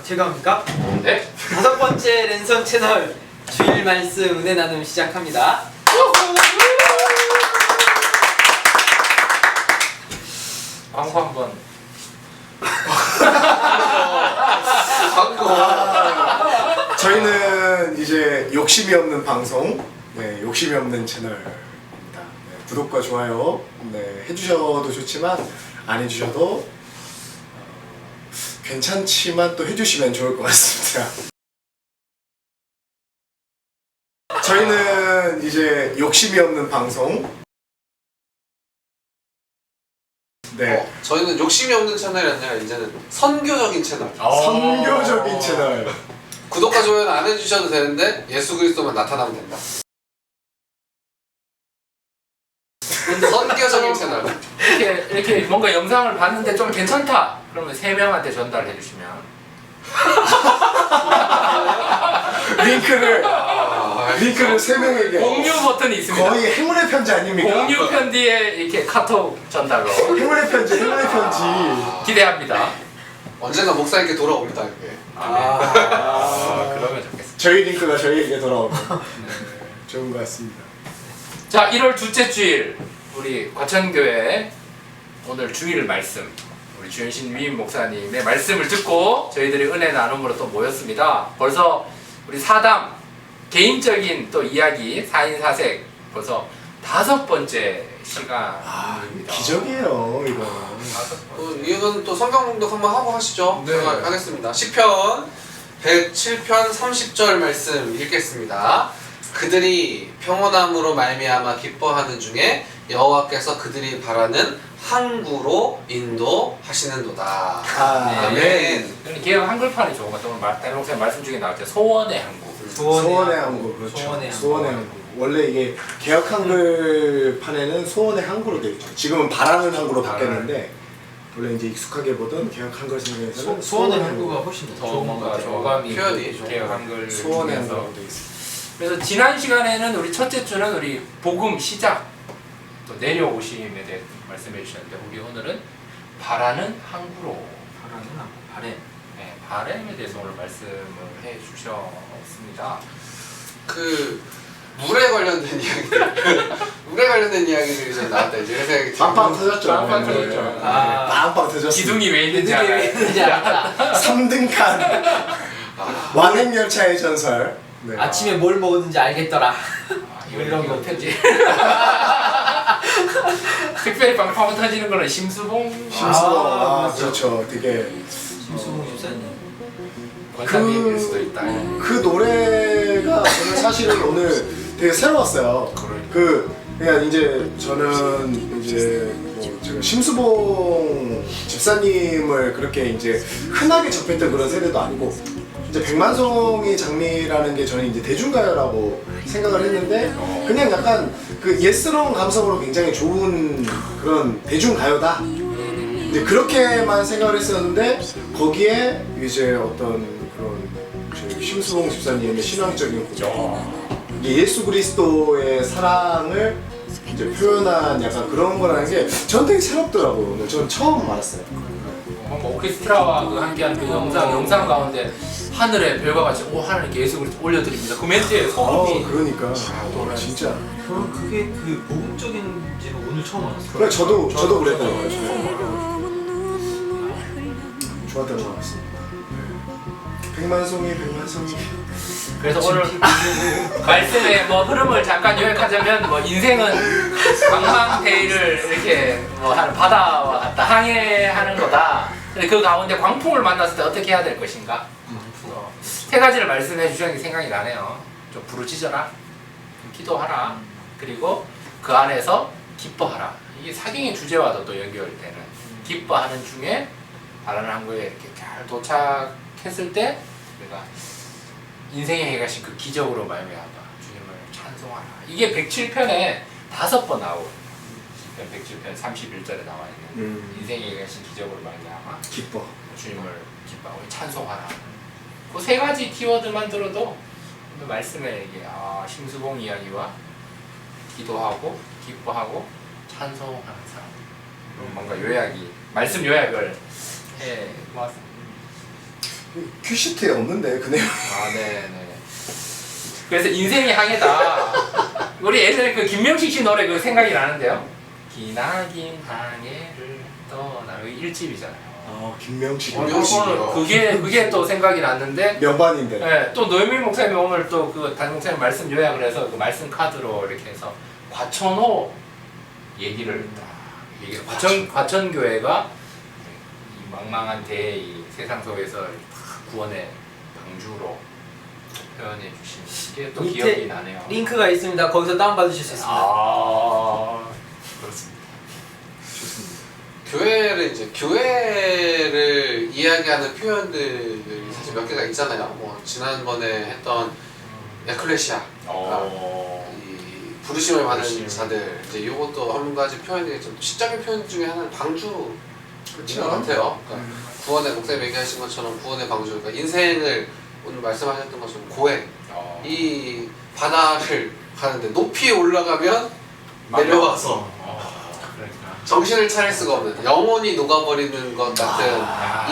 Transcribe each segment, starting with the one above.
제가 합니까? 네? 5번째 랜선 채널 주일 말씀 은혜 나눔 시작합니다. 광고 한번. 저희는 이제 욕심이 없는 방송, 네, 욕심이 없는 채널입니다. 네, 구독과 좋아요 네, 해주셔도 좋지만 안 해주셔도 괜찮지만 또 해주시면 좋을 것 같습니다. 저희는 이제 욕심이 없는 방송, 네, 저희는 욕심이 없는 채널이 아니라 이제는 선교적인 채널. 선교적인 채널. 구독과 좋아요는 안 해주셔도 되는데 예수 그리스도만 나타나면 된다. 선교적인 채널. 이렇게 뭔가 영상을 봤는데 좀 괜찮다. 그러면 3명한테 전달해 주시면 링크를 3명에게 공유 버튼이 있습니다. 거의 행운의 편지 아닙니까? 공유 편지에 이렇게 카톡 전달로 행운의 편지. 기대합니다. 언젠가 목사님께 돌아옵니다. 이게. 그러면 좋겠습니다. 저희 링크가 저희에게 돌아오면 좋은 것 같습니다. 자, 1월 둘째 주일 우리 과천교회 오늘 주일 말씀 우리 주현신 위임 목사님의 말씀을 듣고 저희들이 은혜 나눔으로 또 모였습니다. 벌써 우리 사담 개인적인 또 이야기 4인 4색 벌써 5번째 시간입니다. 기적이에요 이거. 이건 또 성경 공독 한번 하고 하시죠. 네. 제가 하겠습니다. 시편 107편 30절 말씀 읽겠습니다. 그들이 평온함으로 말미암아 기뻐하는 중에 여호와께서 그들이 바라는 항구로 인도하시는도다. 아멘. 저는 개혁 한글판이 좋은 것 같아요. 오늘 다른 목사님 말씀 중에 나왔죠. 소원의 항구. 소원의 항구. 그렇죠. 소원의 항구. 원래 이게 개혁 한글판에는 소원의 항구로 되어 있죠. 지금은 바라는 항구로 바뀌었는데 원래 이제 익숙하게 보던 개혁 한글 성경에서는 소원의 항구가 훨씬 더 좋은 것 뭔가 같아요. 저감이 표현이 개혁 한글 소원의 중에서. 항구로 되어 있습니다. 그래서 지난 시간에는 우리 첫째 주는 우리 복음 시작 또 내려오심에 대해 말씀해 주셨는데 우리 오늘은 바라는 항구로 바라는 항구, 바램. 네, 바램에 대해서 오늘 말씀을 해 주셨습니다. 그 물에 관련된 이야기들이 좀 나왔다 이제 이런 생각이 빵빵 터졌죠. 빵빵 네. 터졌죠. 빵빵 터졌습니다. 기둥이 왜 있는지 왜 알아요? 있는지 알았다. 3등간 완행열차의 전설. 네. 아침에 뭘 먹었는지 알겠더라. 이런 거 편지. 특별히 빵빵 터지는 거는 심수봉 심수봉. 그렇죠. 되게 심수봉 집사님. 권사님일 수도 있다. 그 노래가 저는 사실은 오늘 되게 새로웠어요. 그냥 이제 저는 이제 뭐 제가 심수봉 집사님을 그렇게 이제 흔하게 접했던 그런 세대도 아니고 이제 백만송이 장미라는 게 저는 이제 대중가요라고 생각을 했는데 그냥 약간 그 예스러운 감성으로 굉장히 좋은 그런 대중가요다. 이제 그렇게만 생각을 했었는데 거기에 이제 어떤 그런 저희 심수봉 집사님의 신앙적인 고정, 예수 그리스도의 사랑을 이제 표현한 약간 그런 거라는 게 전 되게 새롭더라고요. 오늘 전 처음 알았어요. 뭔가 오케스트라와 그 함께하는 그 영상 가운데 하늘에 별과 같이 하나님께 예수 그리스도 올려드립니다. 그 멘트에 소름이 그러니까 돋아요. 진짜. 그게 그 복음적인지는 오늘 처음 알았어요. 그래 저도 그랬던 거예요. 음. 좋았던 것 같습니다. 백만송이. 그래서 오늘 말씀의 뭐 흐름을 잠깐 요약하자면 뭐 인생은 망망대해를 이렇게 뭐 하는 바다와 같다 항해하는 거다. 근데 그 가운데 광풍을 만났을 때 어떻게 해야 될 것인가? 3가지를 말씀해 주셨는게 생각이 나네요. 좀 부르짖어라, 기도하라, 그리고 그 안에서 기뻐하라. 이게 사경의 주제와도 또 연결되는 기뻐하는 중에 바라는 항구에 이렇게 잘 도착했을 때 우리가 인생에 행하신 그 기적으로 말미암아 주님을 찬송하라. 이게 107편에 5번 나오고 시편 107편 31절에 나와 있는 인생에 행하신 기적으로 말미암아 기뻐. 주님을 기뻐하고 찬송하라. 그 3가지 키워드만 들어도 말씀에 이게 심수봉 이야기와 기도하고 기뻐하고 찬송하는 사람 뭔가 요약이 말씀 요약을 해 모았습니다. 큐시트에 없는데 그 내용. 아, 네네. 그래서 인생이 항해다. 우리 예전에 그 김명식 씨 노래 그 생각이 나는데요. 기나긴 항해를 떠나 여기 1집이잖아요. 김명식. 김명식이요. 그게 또 생각이 났는데. 명반인데. 네, 또 노현민 목사님이 오늘 또 그 담임 목사님 말씀 요약을 해서 그 말씀 카드로 이렇게 해서 과천호 얘기를 과천 교회가 이 망망한 이 세상 속에서 구원의 방주로 표현해 주신 게 또 밑에 기억이 나네요. 링크가 있습니다. 거기서 다운받으실 수 있습니다. 그렇습니다. 좋습니다. 교회를 이야기하는 표현들이 사실 몇 개가 있잖아요. 뭐 지난번에 했던 에클레시아, 이 부르심을 받은 자들, 이제 이것도 한 가지 표현이 좀 시적인 표현 중에 하나는 방주인 것 같아요. 그러니까 구원의 목사님 얘기하신 것처럼 구원의 방주, 그러니까 인생을 오늘 말씀하셨던 것처럼 고행, 이 바다를 가는데 높이 올라가면 내려와서 그러니까. 정신을 차릴 수가 없는 영혼이 녹아버리는 것 같은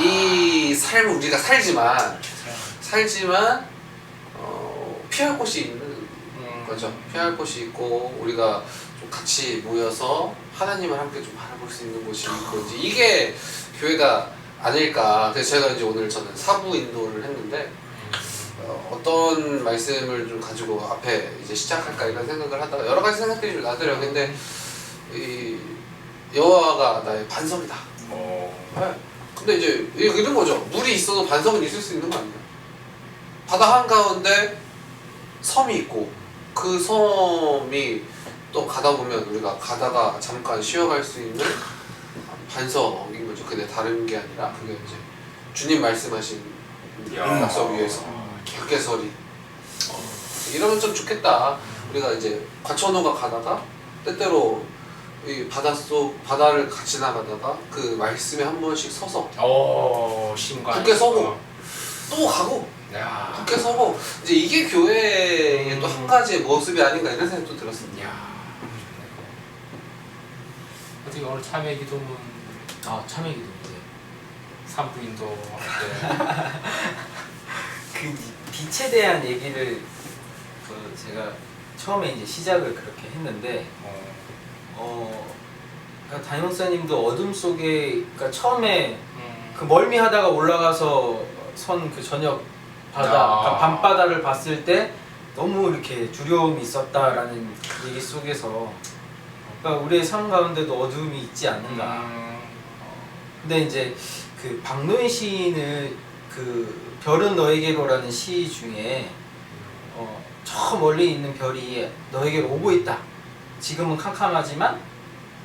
이 삶을 우리가 살지만 피할 곳이 있는 거죠. 피할 곳이 있고 우리가 좀 같이 모여서 하나님을 함께 좀 바라볼 수 있는 곳이 있고 이제 이게 교회가 아닐까. 그래서 제가 이제 오늘 저는 사부 인도를 했는데 어떤 말씀을 좀 가지고 앞에 이제 시작할까 이런 생각을 하다가 여러 가지 생각들이 좀 나더라고요. 근데 이 여호와가 나의 반석이다. 네. 근데 이제 이런 거죠. 물이 있어도 반석은 있을 수 있는 거 아니에요? 바다 한가운데 섬이 있고 그 섬이 또 가다 보면 우리가 가다가 잠깐 쉬어갈 수 있는 반석인 거죠. 근데 다른 게 아니라 그게 이제 주님 말씀하신 약속 위에서 객개설이 이러면 좀 좋겠다. 우리가 이제 과천호가 가다가 때때로 이 바다를 같이 나가다가 그 말씀에 한 번씩 서서 신관 굳게 서고 또 가고 야. 굳게 서고 이제 이게 교회의 또 한 가지의 모습이 아닌가 이런 생각도 들었습니다. 야. 어떻게 오늘 참여 기도문 참여 기도인데. 산부인도 그 빛에 대한 얘기를 제가 처음에 이제 시작을 그렇게 했는데 그러니까 담임 목사님도 어둠 속에 그러니까 처음에 그 멀미하다가 올라가서 선 그 저녁 바다 그러니까 밤바다를 봤을 때 너무 이렇게 두려움이 있었다라는 얘기 속에서 그러니까 우리의 삶 가운데도 어둠이 있지 않는가. 근데 이제 그 박노인 시인을 그 별은 너에게로라는 시 중에 저 멀리 있는 별이 너에게로 오고 있다. 지금은 캄캄하지만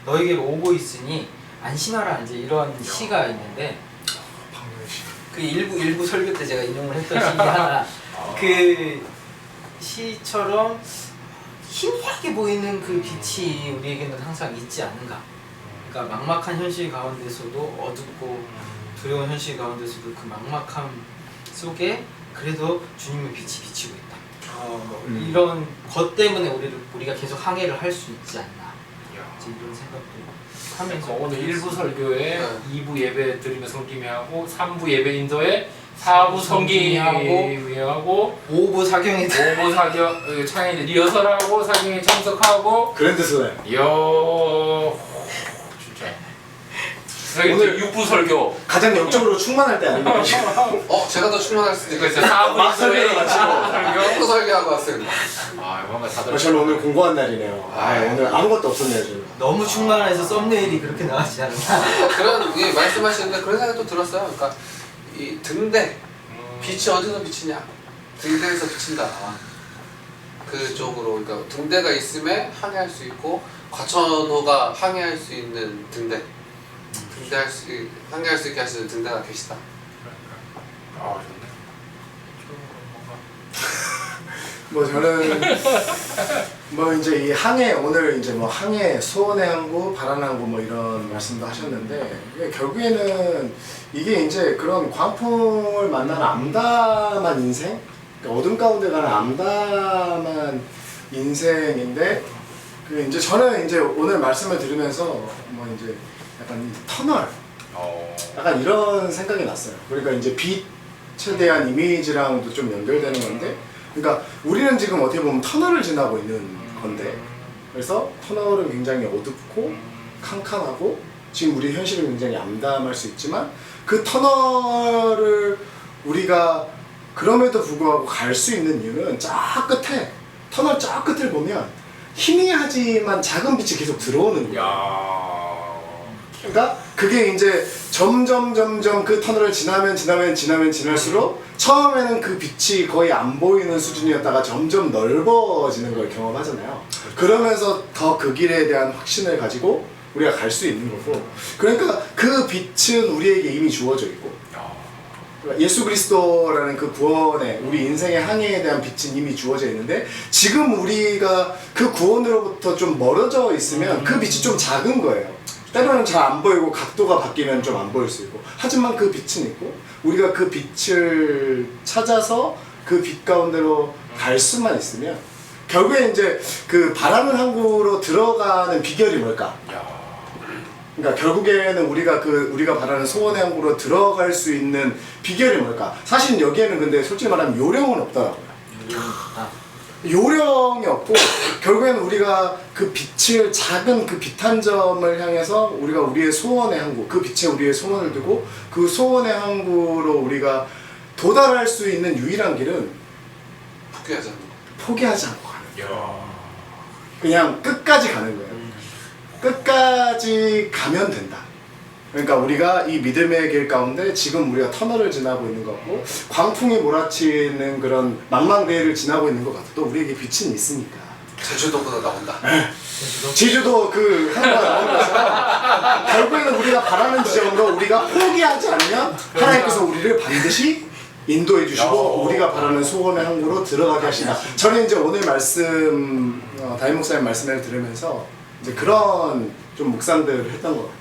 너에게로 오고 있으니 안심하라. 이제 이런 시가 있는데 그 일부 설교 때 제가 인용을 했던 시 하나 그 시처럼 희미하게 보이는 그 빛이 우리에게는 항상 있지 않은가. 그러니까 막막한 현실 가운데서도 어둡고 두려운 현실 가운데서도 그 막막함 속에 그래도 주님의 빛이 비치고 있다. 이런 것 때문에 우리가 계속 항해를 할 수 있지 않나. 이런 생각도 하면서 오늘 1부 설교에 2부 예배 드리며 섬김하고 3부 예배 인도에 4부 섬김하고 5부 사경에 5부 사경 창에 리허설하고 사경에 참석하고 그랜드 슬램. 이야 진짜 오늘 6부 설교 가장 영적으로 충만할 때 아닙니까? 제가 더 충만할 수도 있겠어요. 4부 인도에 또 설교하고 왔습니다. 뭔가 다들 저는 오늘 공부한 날이네요. 오늘 아무것도 없었네요 지금. 너무 충만해서 썸네일이 그렇게 나왔지 않나. 그런 말씀하시는데 그런 생각도 들었어요. 그러니까 이 등대 빛이 어디서 비치냐? 등대에서 비친다. 그쪽으로 그러니까 등대가 있음에 항해할 수 있고 과천호가 항해할 수 있는 등대. 항해할 수 있게 하시는 등대가 계시다. 좋네. 뭐 저는 뭐 이제 이 항해 오늘 이제 뭐 항해 소원의 항구 바람의 항구 뭐 이런 말씀도 하셨는데 이게 결국에는 이게 이제 그런 광풍을 만나는 암담한 인생, 그러니까 어둠 가운데 가는 암담한 인생인데 그 이제 저는 이제 오늘 말씀을 들으면서 뭐 이제 약간 이 터널, 약간 이런 생각이 났어요. 그러니까 이제 최대한 이미지랑도 좀 연결되는 건데, 그러니까 우리는 지금 어떻게 보면 터널을 지나고 있는 건데, 그래서 터널은 굉장히 어둡고 캄캄하고 지금 우리 현실은 굉장히 암담할 수 있지만 그 터널을 우리가 그럼에도 불구하고 갈 수 있는 이유는 저 끝에, 터널 저 끝을 보면 희미하지만 작은 빛이 계속 들어오는 거예요. 그러니까 그게 이제 점점 그 터널을 지날수록 처음에는 그 빛이 거의 안 보이는 수준이었다가 점점 넓어지는 걸 경험하잖아요. 그러면서 더 그 길에 대한 확신을 가지고 우리가 갈 수 있는 거고, 그러니까 그 빛은 우리에게 이미 주어져 있고, 예수 그리스도라는 그 구원의 우리 인생의 항해에 대한 빛은 이미 주어져 있는데, 지금 우리가 그 구원으로부터 좀 멀어져 있으면 그 빛이 좀 작은 거예요. 때로는 잘 안 보이고 각도가 바뀌면 좀 안 보일 수 있고, 하지만 그 빛은 있고 우리가 그 빛을 찾아서 그 빛 가운데로 갈 수만 있으면 결국에 이제 그 바라는 항구로 들어가는 비결이 뭘까? 그러니까 결국에는 우리가 바라는 소원의 항구로 들어갈 수 있는 비결이 뭘까? 사실 여기에는 근데 솔직히 말하면 요령은 없더라고요. 요령이 없고 결국에는 우리가 그 빛을, 작은 그 빛 한 점을 향해서 우리가 우리의 소원의 항구, 그 빛에 우리의 소원을 두고 그 소원의 항구로 우리가 도달할 수 있는 유일한 길은 포기하지 않고 가는 거예요. 그냥 끝까지 가는 거예요. 끝까지 가면 된다. 그러니까 우리가 이 믿음의 길 가운데 지금 우리가 터널을 지나고 있는 것 같고 광풍이 몰아치는 그런 망망대해를 지나고 있는 것 같아도 우리에게 빛은 있으니까. 제주도보다 나온다. 제주도 그 한번 나온 것처럼 결국에는 우리가 바라는 지점으로 우리가 포기하지 않으면 하나님께서 우리를 반드시 인도해 주시고 우리가 바라는 소원의 항구로 들어가게 하신다. 저는 이제 오늘 말씀, 다임 목사님 말씀을 들으면서 이제 그런 좀 묵상들을 했던 것 같아요.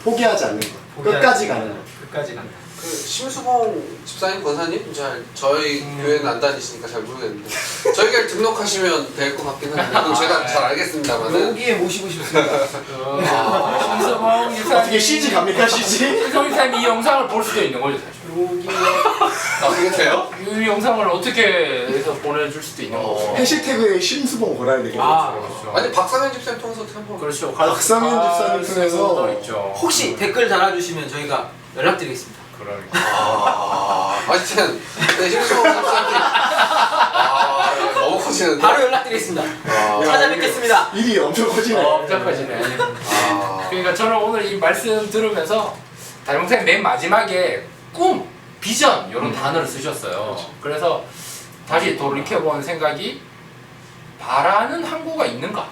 포기하지 않는 것, 끝까지 가는 것. 끝까지 간다. 그 심수봉 집사님 권사님 저희 교회는 안 다니시니까 잘 모르겠는데 저희가 등록하시면 될 것 같긴 한데 그건 제가 잘 알겠습니다만은 여기에 모시고 싶습니다. 신서봉 어떻게 CG 갑니까, CG? 신서봉 집사님 이 영상을 볼 수도 있는 거죠, 사실. 그게 돼요? 이 영상을 어떻게 해서 보내줄 수도 있는 거고. 해시태그에 심수봉 걸어야 되겠네요. 그렇죠. 아니 박상현 집사님 통해서 어떻게 한번 그렇죠. 박상현 집사님 통해서 있죠. 혹시 댓글 달아주시면 저희가 연락드리겠습니다. 그러니까. 하여튼 심수봉 집사님 너무 커지는데 바로 연락드리겠습니다. 찾아뵙겠습니다. 일이 엄청 커지네. 엄청 커지네. 그러니까 저는 오늘 이 말씀 들으면서 다임 목사님 맨 마지막에 꿈, 비전 이런 단어를 쓰셨어요. 그래서 다시 돌이켜본 생각이 바라는 항구가 있는가?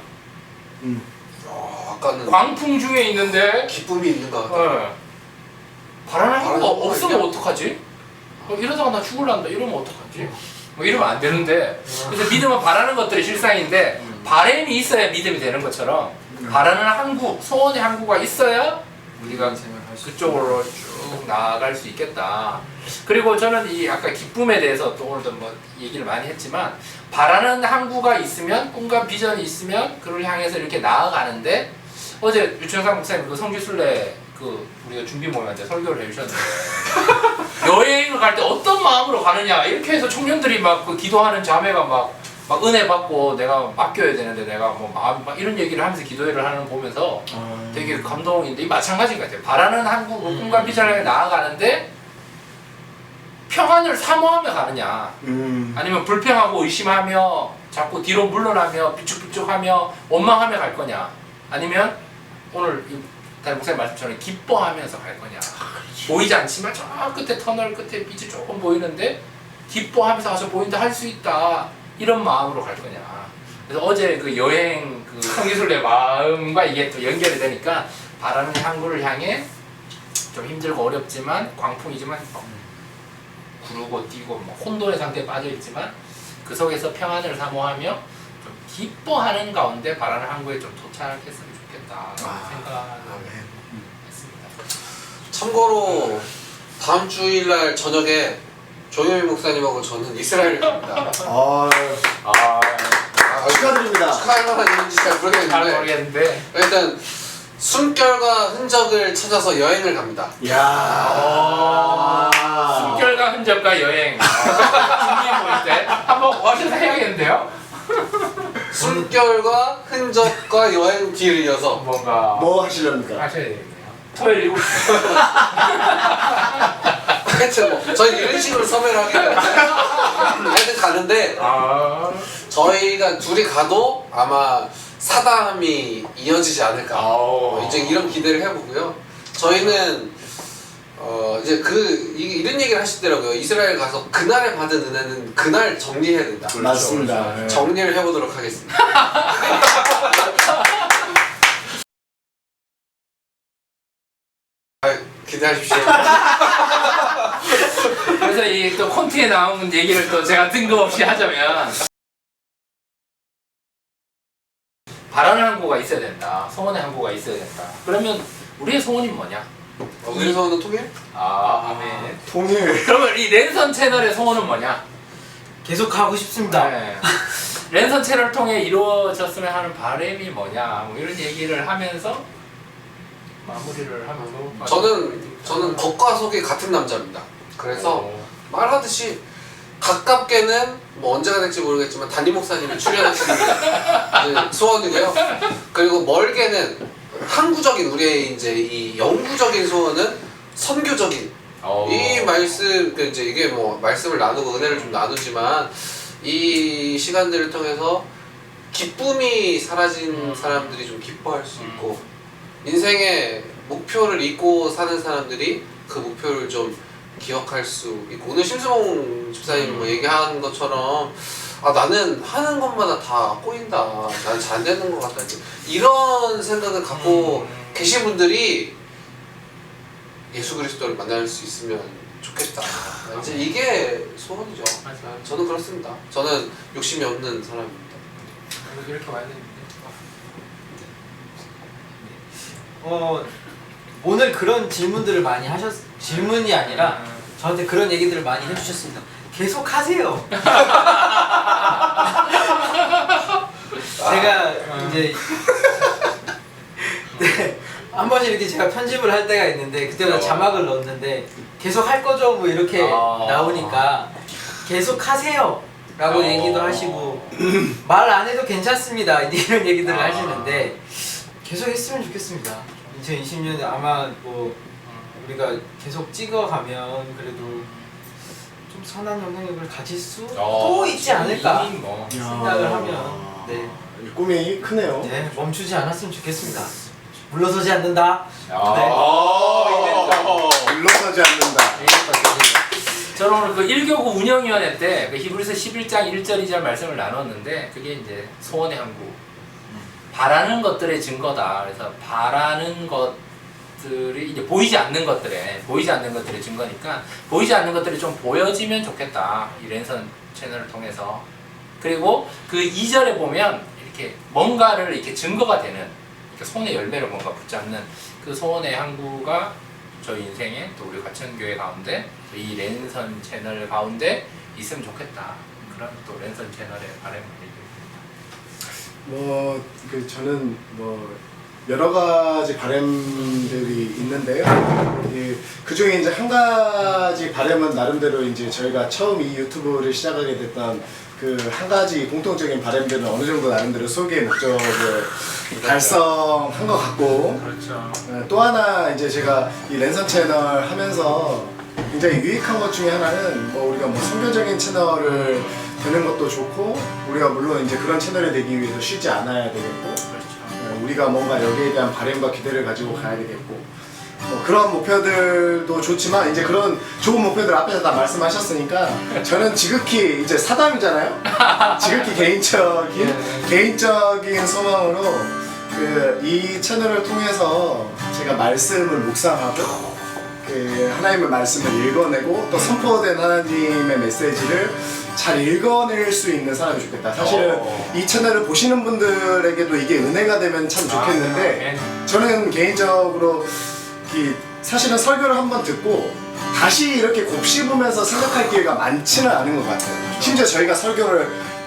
아까는 광풍 중에 있는데 기쁨이 있는가 같아. 바라는 항구가 바라는 항구가 없으면 있냐? 어떡하지? 이러다가 나 죽을란다 이러면 어떡하지? 뭐 이러면 안 되는데, 그래서 믿음은 바라는 것들이 실상인데 바람이 있어야 믿음이 되는 것처럼 바라는 항구, 소원의 항구가 있어야 우리가 그쪽으로 쭉 나아갈 수 있겠다. 그리고 저는 이 아까 기쁨에 대해서 또 오늘도 뭐 얘기를 많이 했지만 바라는 항구가 있으면, 꿈과 비전이 있으면 그를 향해서 이렇게 나아가는데, 어제 유천상 목사님 그 성지순례 그 우리가 준비 모임한테 설교를 해주셨는데 여행을 갈 때 어떤 마음으로 가느냐, 이렇게 해서 청년들이 막 그 기도하는 자매가 막 은혜 받고 내가 맡겨야 되는데 내가 뭐 마음 막 이런 얘기를 하면서 기도회를 하는 거 보면서 되게 감동인데, 마찬가지인 것 같아요. 바라는 한국 꿈과 비전을 향해 나아가는데 평안을 사모하며 가느냐, 아니면 불평하고 의심하며 자꾸 뒤로 물러나며 삐죽삐죽하며 원망하며 갈 거냐, 아니면 오늘 다임 목사님 말씀처럼 기뻐하면서 갈 거냐. 보이지 않지만 저 끝에 터널 끝에 빛이 조금 보이는데 기뻐하면서 가서 보인다, 할 수 있다, 이런 마음으로 갈 거냐. 그래서 어제 그 여행 그 성기술의 마음과 이게 또 연결이 되니까 바라는 항구를 향해 좀 힘들고 어렵지만 광풍이지만 구르고 뛰고 뭐 혼돈의 상태에 빠져 있지만 그 속에서 평안을 사모하며 좀 기뻐하는 가운데 바라는 항구에 좀 도착했으면 좋겠다 생각을 했습니다. 참고로 다음 주일날 저녁에 조효민 목사님하고 저는 이스라엘 갑니다. 축하드립니다. 축하할 만한 일인지 잘 잘 모르겠는데 모르겠는데 일단 숨결과 흔적을 찾아서 여행을 갑니다. 이야. 숨결과 숨결과 흔적과 여행. 준비 모일 때 한번 와셔서 해야겠는데요? 숨결과 흔적과 여행 뒤를 이어서 뭔가 뭐 하시렵니까? 하셔야 되겠네요. 토요일 7시. 하여튼 뭐 저희 이런 식으로 섭외를 하기 때문에 하여튼 가는데 저희가 둘이 가도 아마 사담이 이어지지 않을까 이제 이런 기대를 해보고요. 저희는 이제 이런 얘기를 하시더라고요. 이스라엘 가서 그날에 받은 은혜는 그날 정리해야 된다. 맞습니다. 네. 정리를 해보도록 하겠습니다. 기대하십시오. 그래서 이 또 콘티에 나온 얘기를 또 제가 뜬금없이 하자면 바라는 항구가 있어야 된다. 소원의 항구가 있어야 된다. 그러면 우리의 소원이 뭐냐? 우리 소원은 통일? 아멘. 통일. 그러면 이 랜선 채널의 소원은 뭐냐? 계속 가고 싶습니다. 네. 랜선 채널을 통해 이루어졌으면 하는 바람이 뭐냐? 뭐 이런 얘기를 하면서 마무리를 하면서 저는 겉과 속이 같은 남자입니다. 그래서 말하듯이 가깝게는 뭐 언제가 될지 모르겠지만 담임 목사님이 출연하시는 게 소원이고요. 그리고 멀게는 항구적인 우리의 이제 이 영구적인 소원은 선교적인 이 말씀 이제 이게 뭐 말씀을 나누고 은혜를 좀 나누지만 이 시간들을 통해서 기쁨이 사라진 사람들이 좀 기뻐할 수 있고 인생의 목표를 잊고 사는 사람들이 그 목표를 좀 기억할 수 있고 오늘 심수봉 집사님 뭐 얘기한 것처럼 나는 하는 것마다 다 꼬인다. 난 잘 되는 것 같다. 이런 생각을 갖고 계신 분들이 예수 그리스도를 만날 수 있으면 좋겠다. 이제 이게 소원이죠. 저는 그렇습니다. 저는 욕심이 없는 사람입니다. 이렇게 와야 되는데. 오늘 그런 질문들을 많이 질문이 아니라 저한테 그런 얘기들을 많이 해주셨습니다. 계속 하세요. 제가 이제 네, 한 번씩 이렇게 제가 편집을 할 때가 있는데 그때마다 자막을 넣었는데 계속 할 거죠 뭐 이렇게 나오니까 계속 하세요 라고 얘기도 하시고 말 안 해도 괜찮습니다 이런 얘기들을 하시는데 계속 했으면 좋겠습니다. 2020년에 아마 뭐 우리가 계속 찍어가면 그래도 좀 선한 영향력을 가질 수 또 있지 않을까 뭐. 생각을 하면 네. 꿈이 크네요. 네, 멈추지 않았으면 좋겠습니다. 물러서지 않는다. 물러서지 않는다. 저는 오늘 그 1교구 운영위원회 때 그 히브리서 11장 1절 2절 말씀을 나눴는데 그게 이제 소원의 항구 바라는 것들의 증거다. 그래서 바라는 것들이 이제 보이지 않는 것들의 증거니까 보이지 않는 것들이 좀 보여지면 좋겠다. 이 랜선 채널을 통해서. 그리고 그 2절에 보면 이렇게 뭔가를 이렇게 증거가 되는 이렇게 손의 열매를 뭔가 붙잡는 그 소원의 항구가 저희 인생에 또 우리 과천교회 가운데 이 랜선 채널 가운데 있으면 좋겠다. 그런 또 랜선 채널의 바람을 저는 여러 가지 바람들이 있는데요. 그 중에 이제 한 가지 바람은 나름대로 이제 저희가 처음 이 유튜브를 시작하게 됐던 그 한 가지 공통적인 바람들은 어느 정도 나름대로 소개의 목적을 달성한 것 같고, 그렇죠. 또 하나 이제 제가 이 랜선 채널 하면서 굉장히 유익한 것 중에 하나는 우리가 선교적인 채널을 되는 것도 좋고 우리가 물론 이제 그런 채널이 되기 위해서 쉬지 않아야 되겠고 우리가 뭔가 여기에 대한 바람과 기대를 가지고 가야 되겠고 그런 목표들도 좋지만 이제 그런 좋은 목표들 앞에서 다 말씀하셨으니까 저는 지극히 이제 사담이잖아요. 지극히 개인적인 소망으로 이 채널을 통해서 제가 말씀을 묵상하고 하나님의 말씀을 읽어내고 또 선포된 하나님의 메시지를 잘 읽어낼 수 있는 사람이 좋겠다. 사실은 이 채널을 보시는 분들에게도 이게 은혜가 되면 참 좋겠는데 저는 개인적으로 사실은 설교를 한번 듣고 다시 이렇게 곱씹으면서 생각할 기회가 많지는 않은 것 같아요. 심지어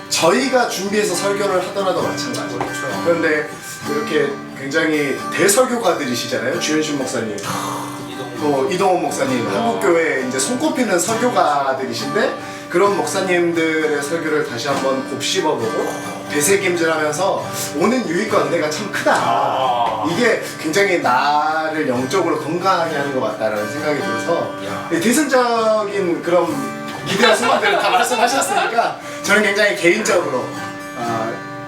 저희가 준비해서 설교를 하더라도 마찬가지예요. 그런데 이렇게 굉장히 대설교가들이시잖아요. 주현신 목사님. 이동훈 목사님, 한국교회 이제 손꼽히는 설교가들이신데 그런 목사님들의 설교를 다시 한번 곱씹어보고 되새김질하면서 오는 유익과 은혜가 참 크다. 이게 굉장히 나를 영적으로 건강하게 하는 것 같다라는 생각이 들어서 대승적인 그런 기대와 소망들을 다 말씀하셨으니까 저는 굉장히 개인적으로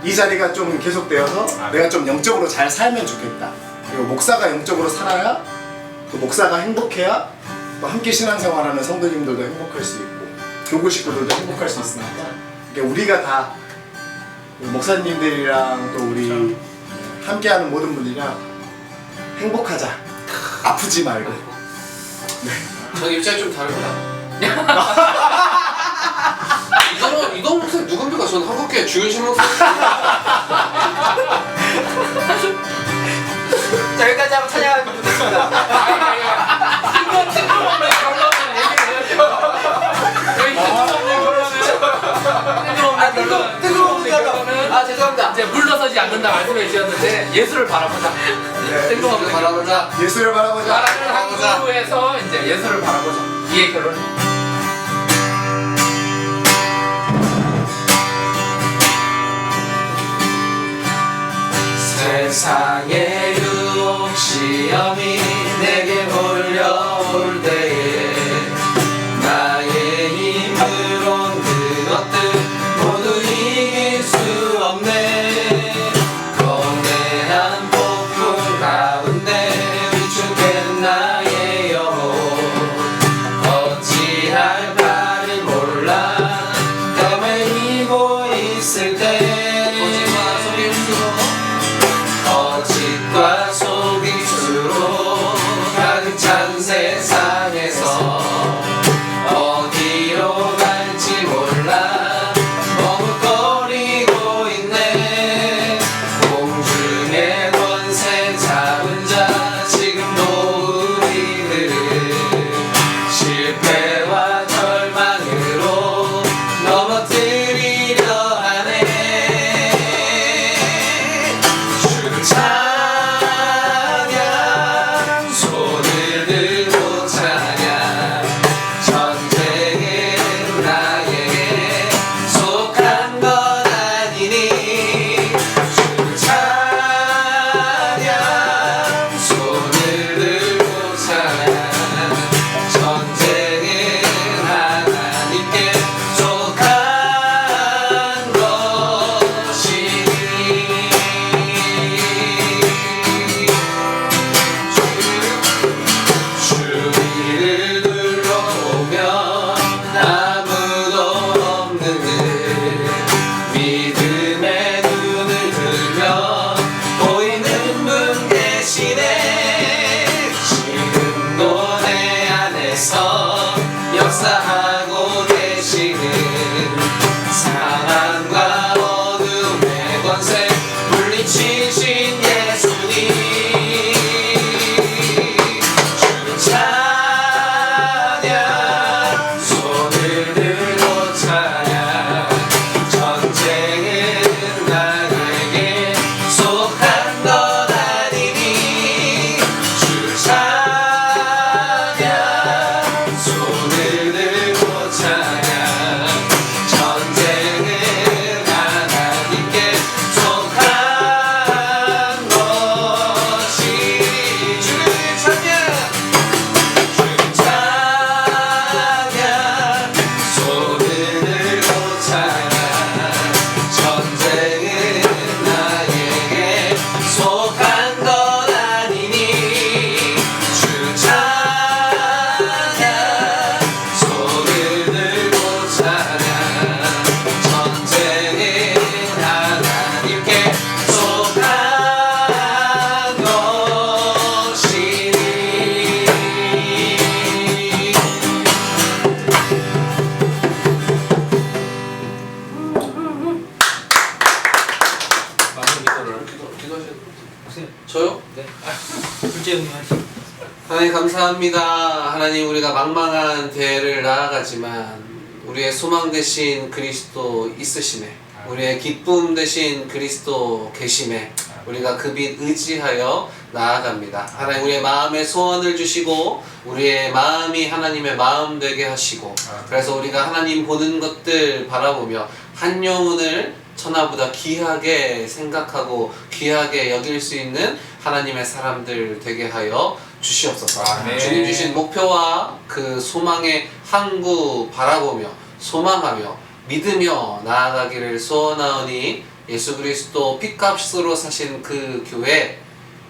이 자리가 좀 계속되어서 내가 좀 영적으로 잘 살면 좋겠다. 그리고 목사가 영적으로 살아야 또 목사가 행복해야 또 함께 신앙생활하는 성도님들도 행복할 수 있고 교구 식구들도 행복할 수 있으니까 그러니까 우리가 다 목사님들이랑 또 우리 함께하는 모든 분들이랑 행복하자. 아프지 말고. 저는 입장이 좀 다릅니다. 이동훈 목사님 누굽니까? 저는 한국교회 주윤신 목사님. 자, 여기까지 한번 찬양하면 좋겠습니다. 뜬금없는 결론을 얘기를 해야죠. 여기 뜬금없는 결론은 죄송합니다. 이제 물러서지 않는다 말씀해 주셨는데 예수를 바라보자. 뜬금없는 바라보자. 예수를 바라보자. 나라는 한국에서 이제 예수를 바라보자. 이게 결론. 세상의 유혹 시험이 내게 몰려올 때에 나의 힘으론 그것들 모두 이길 수 없네. 거대한 폭풍 가운데 위축된 나의 영혼 어찌할 바를 몰라 헤매이고 있을 때 거짓과 속임수로 가득 찬 세상에서 어디로 갈지 몰라 머뭇거리고 있네. 공중의 권세 잡은 자 지금도 우리들을 실패와 절망으로 넘어뜨리려 하네. 찬양 손을 들고 찬양 전쟁은 나에게 속한 것 아니니 주 찬양 손을 들고 찬양 전쟁은 하나님께 속한 것이니 주위를 둘러보면 아무도 없는 듯 믿음의 눈을 들면 보이는 분 계시네. 지금도 내 안에서 역사하고 계시는 사랑과 어둠의 권세 물리치신 예수님 찬양 손을 들고 찬양 전쟁은 나에게 속한 것 아니니 주 찬양 손을 들고 찬양 전쟁은 하나님께 속한 것이 주를 찬양 찬양 손을 들고 찬양 전쟁은 나에게 속한 것 아니니 주 찬양 손을 들고 찬양 전쟁은 하나님께 속한 것이니. 마무리 기도를. 기도하셔도 보세요. 저요? 네. 둘째 형님 하시죠. 하나님 감사합니다. 하나님 우리가 망망한 대회를 나아가지만 우리의 소망 되신 그리스도 있으시네. 우리의 기쁨 되신 그리스도 계심에 우리가 그 빛 의지하여 나아갑니다. 하나님 우리의 마음에 소원을 주시고 우리의 마음이 하나님의 마음 되게 하시고 그래서 우리가 하나님 보는 것들 바라보며 한 영혼을 천하보다 귀하게 생각하고 귀하게 여길 수 있는 하나님의 사람들 되게 하여 주시옵소서. 아멘. 주님 주신 목표와 그 소망의 항구 바라보며 소망하며 믿으며 나아가기를 소원하오니 예수 그리스도 핏값으로 사신 그 교회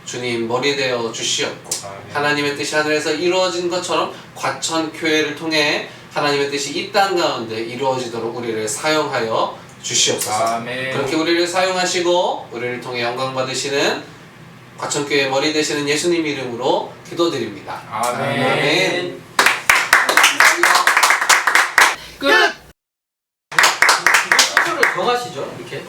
주님 머리 되어 주시옵고 하나님의 뜻이 하늘에서 이루어진 것처럼 과천교회를 통해 하나님의 뜻이 이 땅 가운데 이루어지도록 우리를 사용하여 주시옵소서. 아멘. 그렇게 우리를 사용하시고 우리를 통해 영광 받으시는 과천교회 머리 되시는 예수님 이름으로 기도드립니다. 아멘. 아멘. 끝. 순서를 정하시죠 이렇게.